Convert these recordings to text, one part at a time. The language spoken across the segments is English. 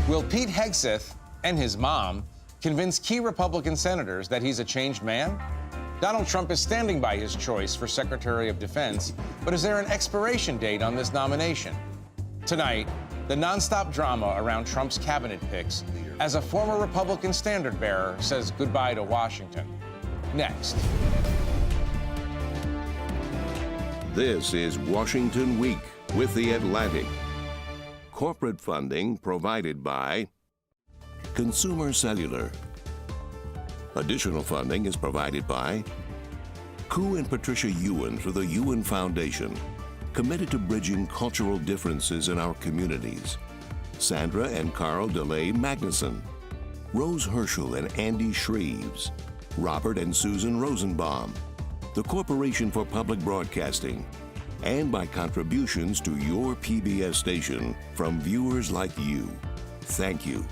Will Pete Hegseth and his mom convince key Republican senators that he's a changed man? Donald Trump is standing by his choice for Secretary of Defense, but is there an expiration date on this nomination? Tonight, the nonstop drama around Trump's cabinet picks as a former Republican standard-bearer says goodbye to Washington. Next. This is Washington Week with The Atlantic. Corporate funding provided by Consumer Cellular. Additional funding is provided by Koo and Patricia Ewan through the Ewan Foundation, committed to bridging cultural differences in our communities. Sandra and Carl DeLay Magnuson, Rose Herschel and Andy Shreves, Robert and Susan Rosenbaum, the Corporation for Public Broadcasting, and by contributions to your PBS station from viewers like you. Thank you.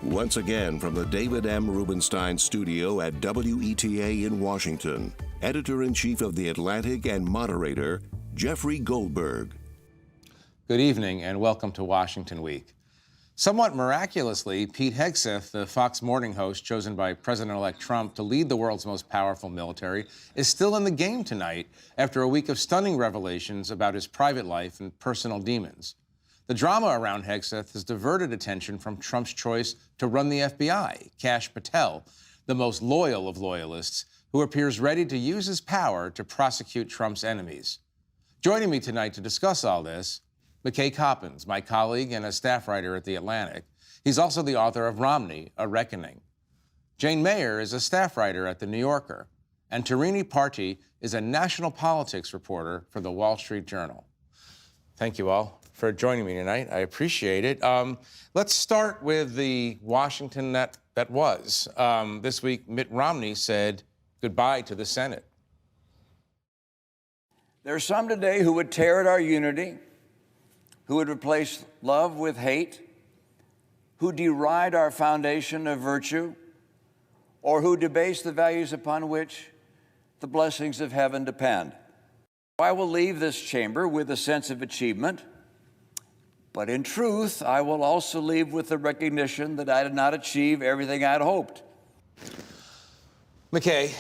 Once again, from the David M. Rubenstein studio at WETA in Washington, Editor-in-Chief of The Atlantic and moderator, Jeffrey Goldberg. Good evening and welcome to Washington Week. Somewhat miraculously, Pete Hegseth, the Fox Morning host chosen by President-elect Trump to lead the world's most powerful military, is still in the game tonight after a week of stunning revelations about his private life and personal demons. The drama around Hegseth has diverted attention from Trump's choice to run the FBI, Kash Patel, the most loyal of loyalists, who appears ready to use his power to prosecute Trump's enemies. Joining me tonight to discuss all this, McKay Coppins, my colleague and a staff writer at The Atlantic. He's also the author of Romney, A Reckoning. Jane Mayer is a staff writer at The New Yorker. And Tarini Parti is a national politics reporter for The Wall Street Journal. Thank you all for joining me tonight. I appreciate it. Let's start with the Washington that was. This week, Mitt Romney said goodbye to the Senate. There are some today who would tear at our unity, who would replace love with hate, who deride our foundation of virtue, or who debase the values upon which the blessings of heaven depend. I will leave this chamber with a sense of achievement, but in truth, I will also leave with the recognition that I did not achieve everything I'd hoped. McKay,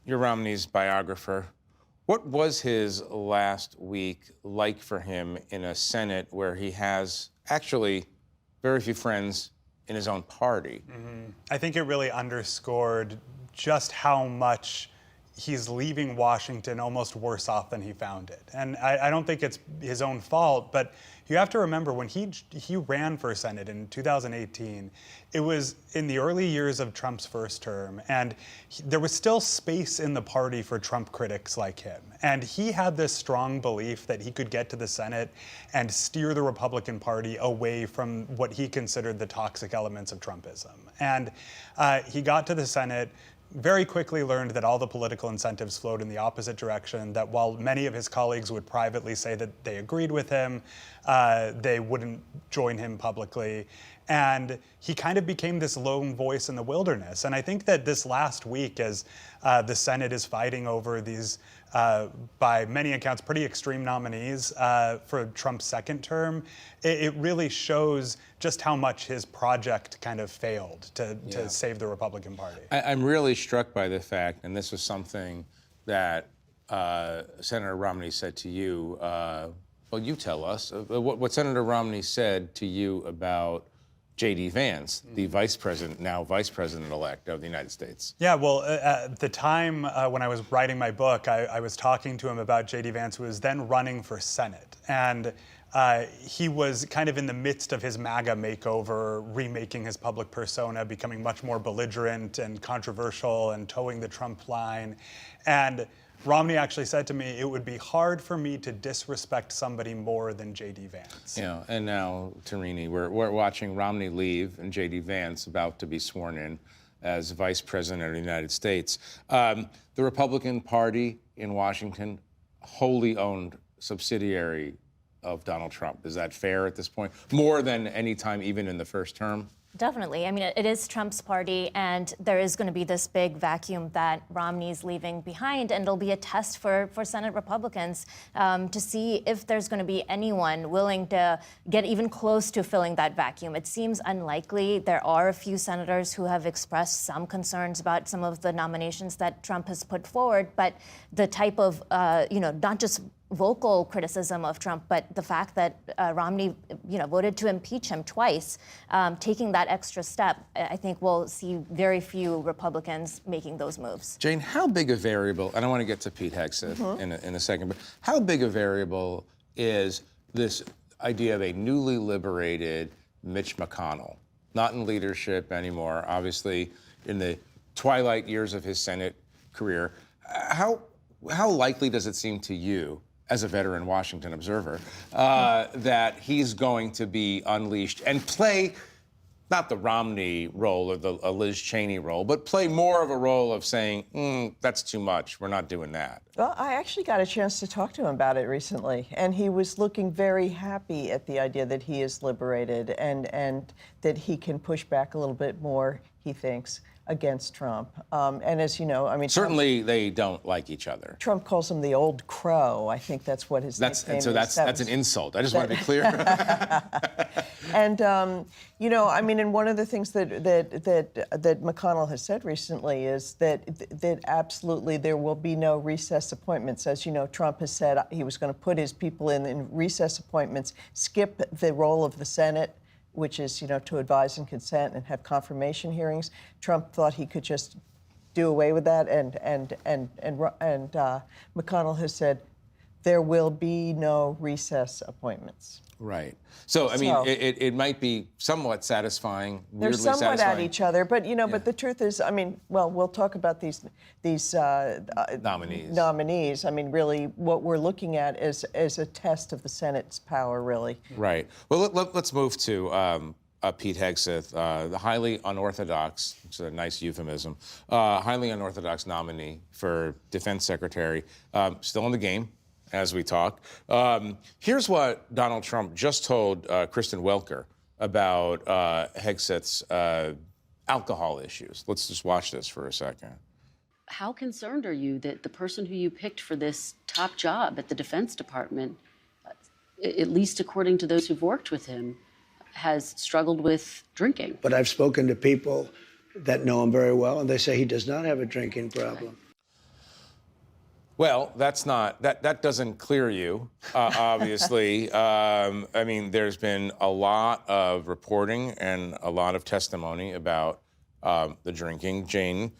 you're Romney's biographer. What was his last week like for him in a Senate where he has actually very few friends in his own party? I think it really underscored just how much he's leaving Washington almost worse off than he found it. And I don't think it's his own fault, but you have to remember when he ran for Senate in 2018, it was in the early years of Trump's first term, and there was still space in the party for Trump critics like him. And he had this strong belief that he could get to the Senate and steer the Republican Party away from what he considered the toxic elements of Trumpism. And he got to the Senate, very quickly learned that all the political incentives flowed in the opposite direction, that while many of his colleagues would privately say that they agreed with him, they wouldn't join him publicly. And he kind of became this lone voice in the wilderness. And I think that this last week, as the Senate is fighting over these, by many accounts, pretty extreme nominees for Trump's second term, it really shows just how much his project kind of failed to save the Republican Party. I'm really struck by the fact, and this was something that Senator Romney said to you. Well, you tell us what Senator Romney said to you about J.D. Vance, the vice president-elect of the United States. Yeah, well, at the time when I was writing my book, I was talking to him about J.D. Vance, who was then running for Senate. And he was kind of in the midst of his MAGA makeover, remaking his public persona, becoming much more belligerent and controversial and towing the Trump line. And Romney actually said to me, it would be hard for me to disrespect somebody more than J.D. Vance. Yeah, and now, Tarini, we're watching Romney leave and J.D. Vance about to be sworn in as Vice President of the United States. The Republican Party in Washington, wholly owned subsidiary of Donald Trump. Is that fair at this point? More than any time, even in the first term? Definitely. I mean, it is Trump's party, and there is going to be this big vacuum that Romney's leaving behind, and it'll be a test for Senate Republicans to see if there's going to be anyone willing to get even close to filling that vacuum. It seems unlikely. There are a few senators who have expressed some concerns about some of the nominations that Trump has put forward, but the type of, not just vocal criticism of Trump, but the fact that Romney, voted to impeach him twice, taking that extra step, I think we'll see very few Republicans making those moves. Jane, how big a variable, and I want to get to Pete Hegseth in a second, but how big a variable is this idea of a newly liberated Mitch McConnell, not in leadership anymore, obviously in the twilight years of his Senate career? How likely does it seem to you, as a veteran Washington observer, that he's going to be unleashed and play not the Romney role or the Liz Cheney role, but play more of a role of saying, that's too much, we're not doing that? Well, I actually got a chance to talk to him about it recently, and he was looking very happy at the idea that he is liberated and that he can push back a little bit more, he thinks, against Trump. And as you know, I mean... Certainly they don't like each other. Trump calls him the old crow. I think that's what his nickname is. So that's an insult. I just want to be clear. And, I mean, and one of the things that McConnell has said recently is that absolutely there will be no recess appointments. As you know, Trump has said he was going to put his people in recess appointments, skip the role of the Senate, which is, to advise and consent and have confirmation hearings. Trump thought he could just do away with that, and McConnell has said there will be no recess appointments. Right. So, I mean, it might be somewhat satisfying, weirdly satisfying. They're somewhat satisfying. at each other, but, but the truth is, I mean, well, we'll talk about these nominees. I mean, really, what we're looking at is a test of the Senate's power, really. Right. Well, let's move to Pete Hegseth, the highly unorthodox, which is a nice euphemism, highly unorthodox nominee for Defense Secretary, still in the game as we talk. Here's what Donald Trump just told Kristen Welker about Hegseth's alcohol issues. Let's just watch this for a second. How concerned are you that the person who you picked for this top job at the Defense Department, at least according to those who've worked with him, has struggled with drinking? But I've spoken to people that know him very well, and they say he does not have a drinking problem. Well, that doesn't clear you, obviously. I mean, there's been a lot of reporting and a lot of testimony about the drinking. Jane,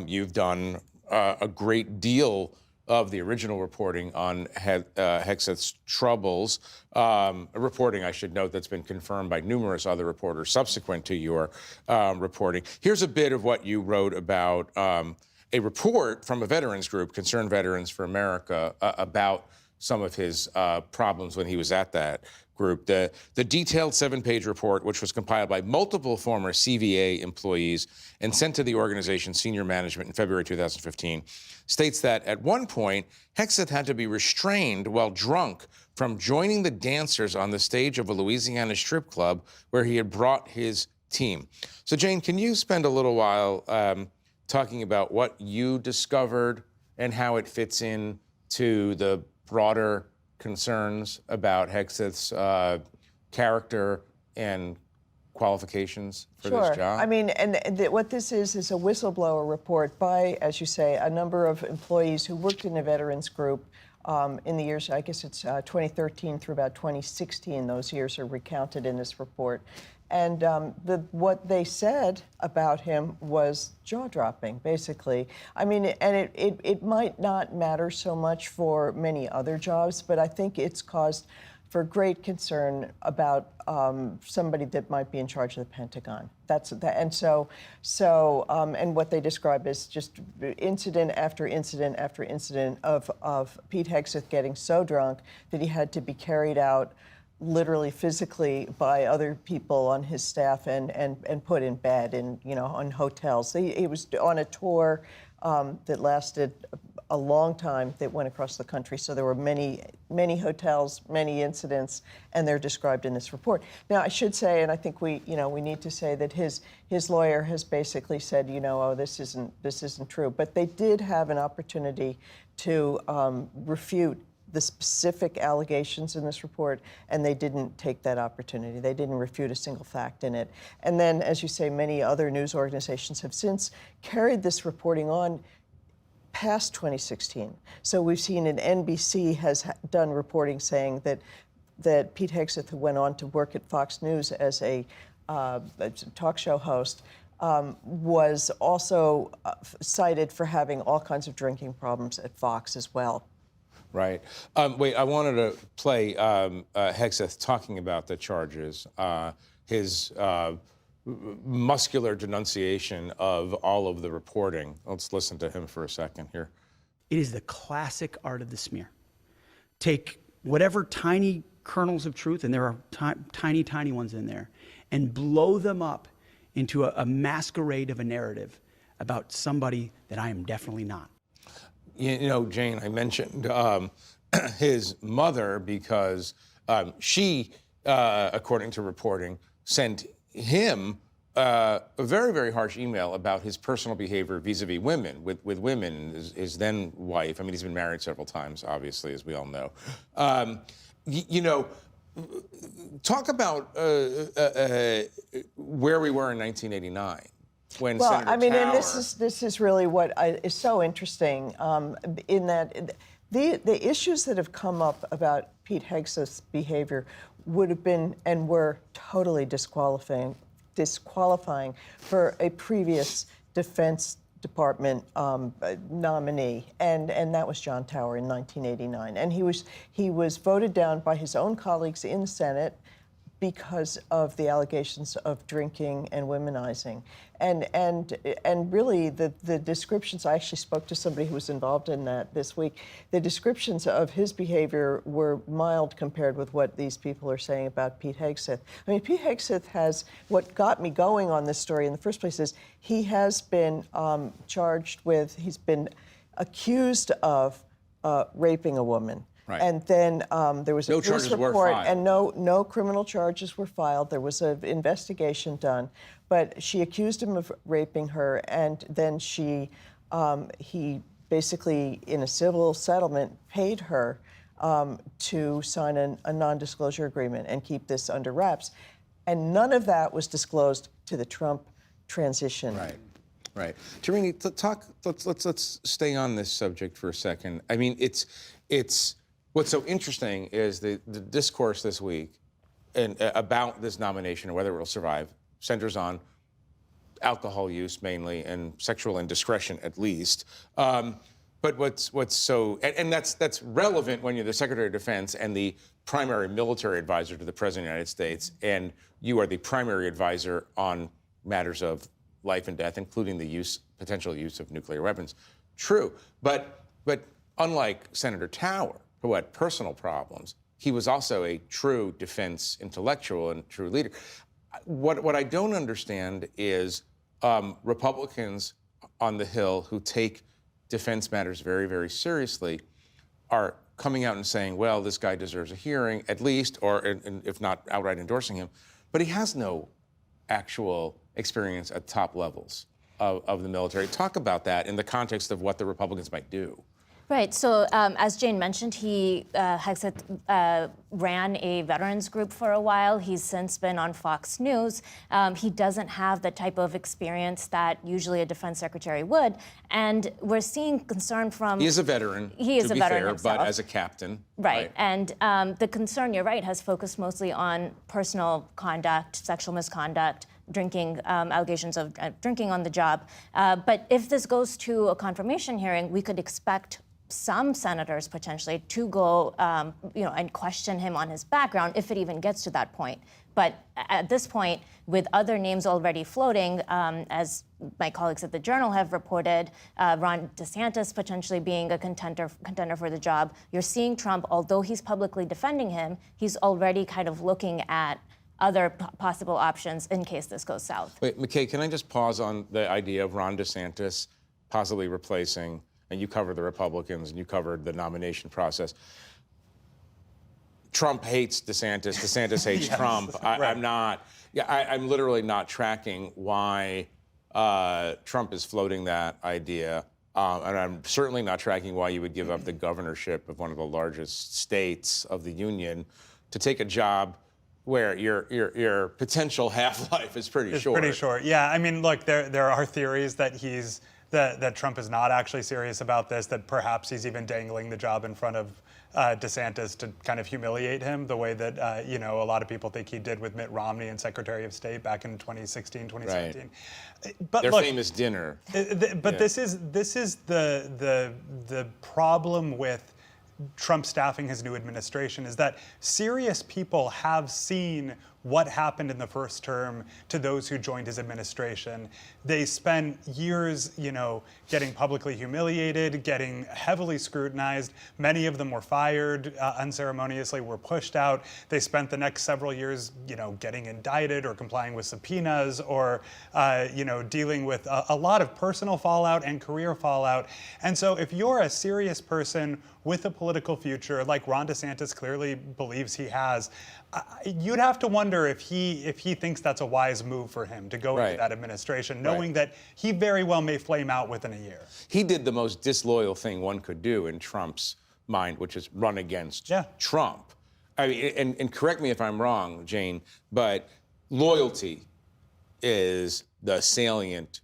you've done a great deal of the original reporting on Hegseth's troubles, reporting, I should note, that's been confirmed by numerous other reporters subsequent to your reporting. Here's a bit of what you wrote about a report from a veterans group, Concerned Veterans for America, about some of his problems when he was at that group. The detailed 7-page report, which was compiled by multiple former CVA employees and sent to the organization's senior management in February 2015, states that at one point, Hegseth had to be restrained while drunk from joining the dancers on the stage of a Louisiana strip club where he had brought his team. So, Jane, can you spend a little while talking about what you discovered and how it fits in to the broader concerns about Hegseth's character and qualifications for this job? I mean, what this is a whistleblower report by, as you say, a number of employees who worked in a veterans group in the years, I guess it's 2013 through about 2016. Those years are recounted in this report. And what they said about him was jaw-dropping, basically. I mean, and it might not matter so much for many other jobs, but I think it's caused for great concern about somebody that might be in charge of the Pentagon. And what they describe is just incident after incident after incident of Pete Hegseth getting so drunk that he had to be carried out literally physically by other people on his staff and put in bed in, on hotels. He was on a tour that lasted a long time that went across the country. So there were many, many hotels, many incidents, and they're described in this report. Now, I should say, and I think we need to say that his lawyer has basically said, oh, this isn't true. But they did have an opportunity to refute the specific allegations in this report, and they didn't take that opportunity. They didn't refute a single fact in it. And then, as you say, many other news organizations have since carried this reporting on past 2016. So we've seen an NBC has done reporting saying that Pete Hegseth, who went on to work at Fox News as a talk show host, was also cited for having all kinds of drinking problems at Fox as well. Right. Wait, I wanted to play Hegseth talking about the charges, his muscular denunciation of all of the reporting. Let's listen to him for a second here. It is the classic art of the smear. Take whatever tiny kernels of truth, and there are tiny, tiny ones in there, and blow them up into a masquerade of a narrative about somebody that I am definitely not. Jane, I mentioned his mother because she, according to reporting, sent him a very, very harsh email about his personal behavior vis-a-vis women, with women, his then wife. I mean, he's been married several times, obviously, as we all know. Talk about where we were in 1989. When well, Senator I mean, Tower... and this is really what is so interesting in that the issues that have come up about Pete Hegseth's behavior would have been and were totally disqualifying for a previous Defense Department nominee, and that was John Tower in 1989, and he was voted down by his own colleagues in the Senate because of the allegations of drinking and womanizing. And really the descriptions, I actually spoke to somebody who was involved in that this week, the descriptions of his behavior were mild compared with what these people are saying about Pete Hegseth. I mean, Pete Hegseth has, what got me going on this story in the first place is he has been charged with, he's been accused of raping a woman. Right. And then there was a police report, and filed. no criminal charges were filed. There was an investigation done, but she accused him of raping her, and then he basically, in a civil settlement, paid her to sign a non-disclosure agreement and keep this under wraps, and none of that was disclosed to the Trump transition. Right. Tarini, let's stay on this subject for a second. I mean, it's. What's so interesting is the discourse this week about this nomination and whether it will survive centers on alcohol use mainly and sexual indiscretion at least. But what's so and that's relevant when you're the Secretary of Defense and the primary military advisor to the President of the United States, and you are the primary advisor on matters of life and death, including the potential use of nuclear weapons. True, but unlike Senator Tower, who had personal problems, he was also a true defense intellectual and true leader. What I don't understand is Republicans on the Hill who take defense matters very, very seriously are coming out and saying, well, this guy deserves a hearing, at least, or if not outright endorsing him. But he has no actual experience at top levels of the military. Talk about that in the context of what the Republicans might do. Right. So as Jane mentioned, Hegseth ran a veterans group for a while. He's since been on Fox News. He doesn't have the type of experience that usually a defense secretary would. And we're seeing concern from... He is a veteran, he is a veteran himself. But as a captain. Right. And the concern, you're right, has focused mostly on personal conduct, sexual misconduct, drinking, allegations of drinking on the job. But if this goes to a confirmation hearing, we could expect some senators potentially to go, and question him on his background if it even gets to that point. But at this point, with other names already floating, as my colleagues at the Journal have reported, Ron DeSantis potentially being a contender for the job, you're seeing Trump, although he's publicly defending him, he's already kind of looking at other possible options in case this goes south. Wait, McKay, can I just pause on the idea of Ron DeSantis possibly replacing and you covered the Republicans and you covered the nomination process. Trump hates DeSantis. DeSantis hates Yes, Trump. I'm literally not tracking why Trump is floating that idea. And I'm certainly not tracking why you would give up the governorship of one of the largest states of the union to take a job where your potential half-life is pretty short. It's pretty short. Yeah, I mean, look, there are theories that that Trump is not actually serious about this, that perhaps he's even dangling the job in front of DeSantis to kind of humiliate him the way that, a lot of people think he did with Mitt Romney and Secretary of State back in 2016, 2017. Right. But their look, famous dinner. This is the problem with Trump staffing his new administration, is that serious people have seen what happened in the first term to those who joined his administration. They spent years, getting publicly humiliated, getting heavily scrutinized. Many of them were fired unceremoniously, were pushed out. They spent the next several years, getting indicted or complying with subpoenas or, dealing with a lot of personal fallout and career fallout. And so if you're a serious person with a political future, like Ron DeSantis clearly believes he has, you'd have to wonder if he thinks that's a wise move for him to go into that administration, knowing that he very well may flame out within a year. He did the most disloyal thing one could do in Trump's mind, which is run against Trump. I mean, and correct me if I'm wrong, Jane, but loyalty is the salient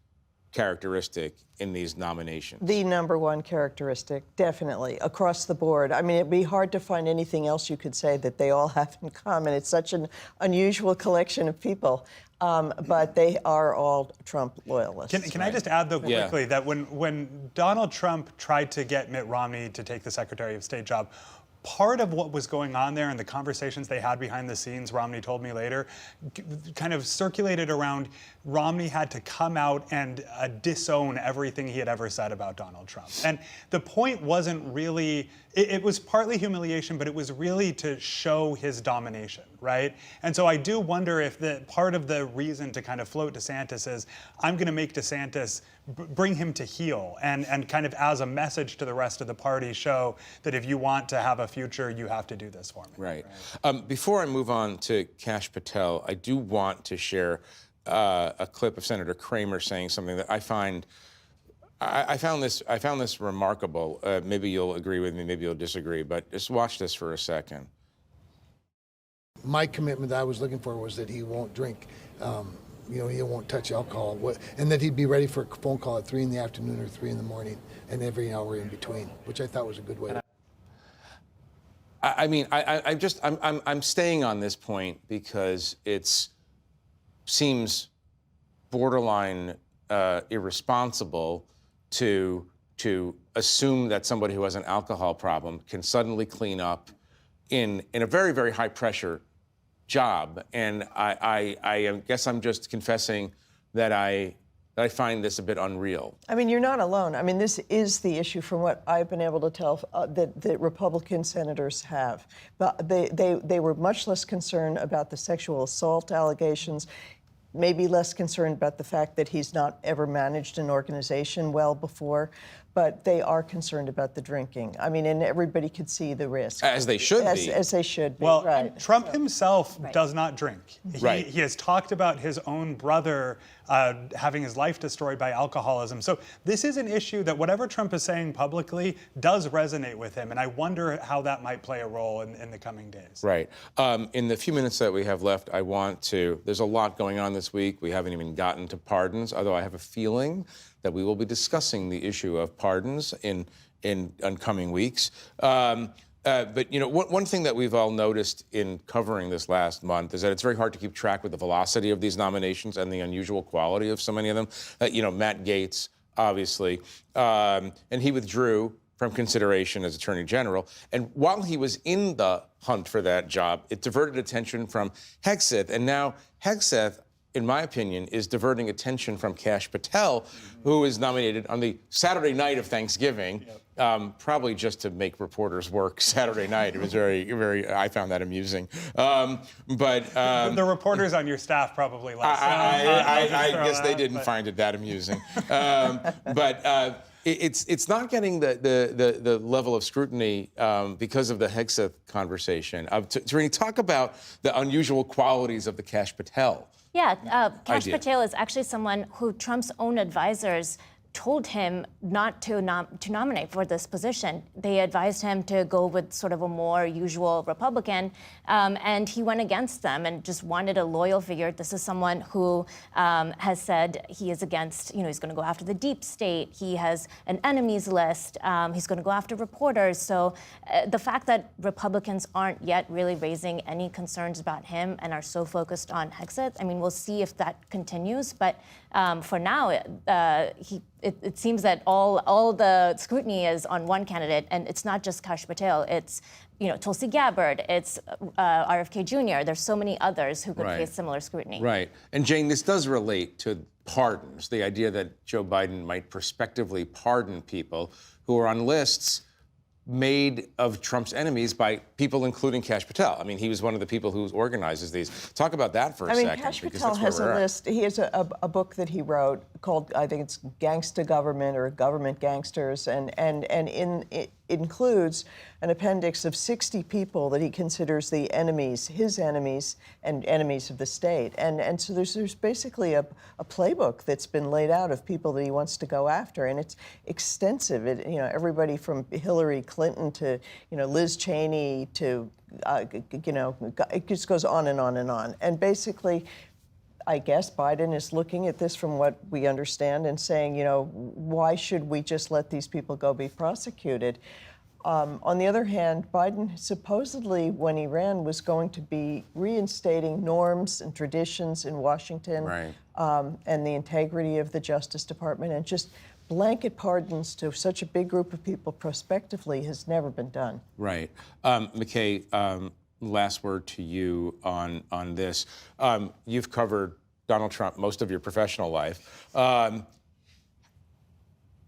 characteristic in these nominations. The number one characteristic, definitely, across the board. I mean, it'd be hard to find anything else you could say that they all have in common. It's such an unusual collection of people, but they are all Trump loyalists. Can I just add, though, quickly, that when Donald Trump tried to get Mitt Romney to take the Secretary of State job, part of what was going on there and the conversations they had behind the scenes, Romney told me later, kind of circulated around Romney had to come out and disown everything he had ever said about Donald Trump. And the point wasn't really, it was partly humiliation, but it was really to show his domination, right? And so I do wonder if part of the reason to kind of float DeSantis is, I'm going to make DeSantis, bring him to heel and kind of as a message to the rest of the party show that if you want to have a future, you have to do this for me. Right. Before I move on to Kash Patel, I do want to share a clip of Senator Kramer saying something that I found this remarkable. Maybe you'll agree with me, maybe you'll disagree, but just watch this for a second. My commitment that I was looking for was that he won't drink. He won't touch alcohol, and that he'd be ready for a phone call at 3 in the afternoon or 3 in the morning, and every hour in between, which I thought was a good way. I'm staying on this point because it seems borderline irresponsible to assume that somebody who has an alcohol problem can suddenly clean up in a very, very high pressure job. And I guess I'm just confessing that I find this a bit unreal. I mean, you're not alone. I mean, this is the issue from what I've been able to tell that Republican senators have. But they were much less concerned about the sexual assault allegations, maybe less concerned about the fact that he's not ever managed an organization well before, but they are concerned about the drinking. I mean, and everybody could see the risk. As they should be. As they should be, well, right. Trump himself does not drink. He has talked about his own brother having his life destroyed by alcoholism. So this is an issue that whatever Trump is saying publicly does resonate with him, and I wonder how that might play a role in the coming days. Right. In the few minutes that we have left, there's a lot going on this week. We haven't even gotten to pardons, although I have a feeling that we will be discussing the issue of pardons in coming weeks. But one thing that we've all noticed in covering this last month is that it's very hard to keep track with the velocity of these nominations and the unusual quality of so many of them. Matt Gaetz, obviously, and he withdrew from consideration as Attorney General. And while he was in the hunt for that job, it diverted attention from Hegseth. And now Hegseth, in my opinion, is diverting attention from Kash Patel, who is nominated on the Saturday night of Thanksgiving, probably just to make reporters work Saturday night. It was I found that amusing. The reporters on your staff probably less. I guess they didn't find it that amusing. It's not getting the level of scrutiny because of the Hegseth conversation. Tarini, talk about the unusual qualities of the Kash Patel. Yeah, Kash idea. Patel is actually someone who Trump's own advisors told him not to nominate for this position. They advised him to go with sort of a more usual Republican, and he went against them and just wanted a loyal figure. This is someone who has said he is against, he's going to go after the deep state. He has an enemies list. He's going to go after reporters. So the fact that Republicans aren't yet really raising any concerns about him and are so focused on Hegseth, I mean, we'll see if that continues. But for now, it seems that all the scrutiny is on one candidate, and it's not just Kash Patel. It's Tulsi Gabbard. It's RFK Jr. There's so many others who could face similar scrutiny. Right. And Jane, this does relate to pardons. The idea that Joe Biden might prospectively pardon people who are on lists made of Trump's enemies by people including Kash Patel. I mean, he was one of the people who organizes these. Talk about that for a second. Kash Patel has a list. He has a book that he wrote called, I think it's Gangsta Government or Government Gangsters, and it includes an appendix of 60 people that he considers the enemies, his enemies, and enemies of the state. And so there's basically a playbook that's been laid out of people that he wants to go after, and it's extensive. Everybody from Hillary Clinton to Liz Cheney to it just goes on and on and on. And basically, I guess Biden is looking at this from what we understand and saying, why should we just let these people go be prosecuted? On the other hand, Biden supposedly, when he ran, was going to be reinstating norms and traditions in Washington, and the integrity of the Justice Department, and just blanket pardons to such a big group of people prospectively has never been done. Right. McKay, last word to you on this. You've covered Donald Trump most of your professional life. I'm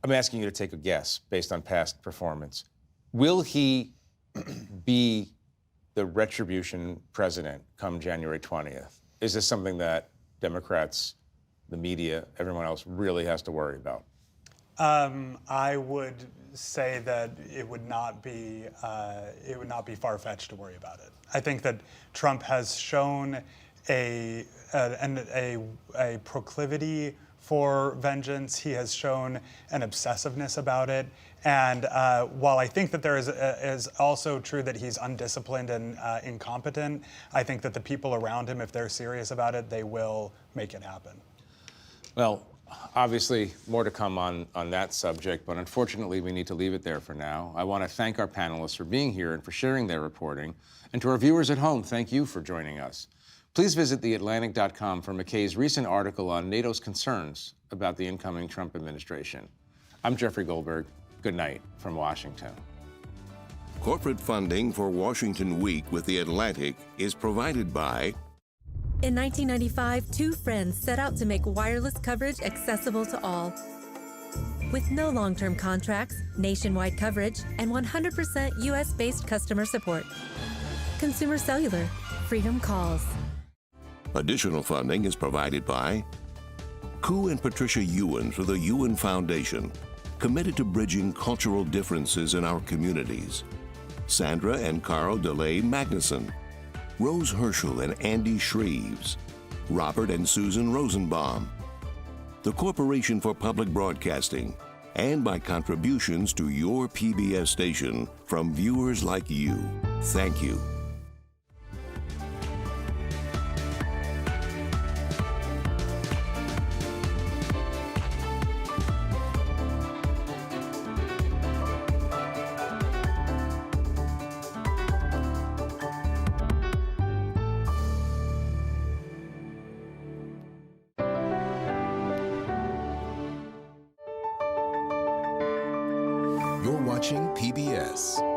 asking you to take a guess based on past performance. Will he be the retribution president come January 20th? Is this something that Democrats, the media, everyone else really has to worry about? I would say that it would not be far-fetched to worry about it. I think that Trump has shown a proclivity for vengeance. He has shown an obsessiveness about it. And while I think that there is also true that he's undisciplined and incompetent, I think that the people around him, if they're serious about it, they will make it happen. Well, obviously, more to come on that subject, but unfortunately, we need to leave it there for now. I want to thank our panelists for being here and for sharing their reporting. And to our viewers at home, thank you for joining us. Please visit theatlantic.com for McKay's recent article on NATO's concerns about the incoming Trump administration. I'm Jeffrey Goldberg. Good night from Washington. Corporate funding for Washington Week with The Atlantic is provided by... In 1995, two friends set out to make wireless coverage accessible to all. With no long-term contracts, nationwide coverage, and 100% U.S.-based customer support. Consumer Cellular. Freedom calls. Additional funding is provided by Koo and Patricia Ewan for the Ewan Foundation, committed to bridging cultural differences in our communities. Sandra and Carl DeLay Magnuson, Rose Herschel and Andy Shreves, Robert and Susan Rosenbaum, the Corporation for Public Broadcasting, and by contributions to your PBS station from viewers like you. Thank you. You're watching PBS.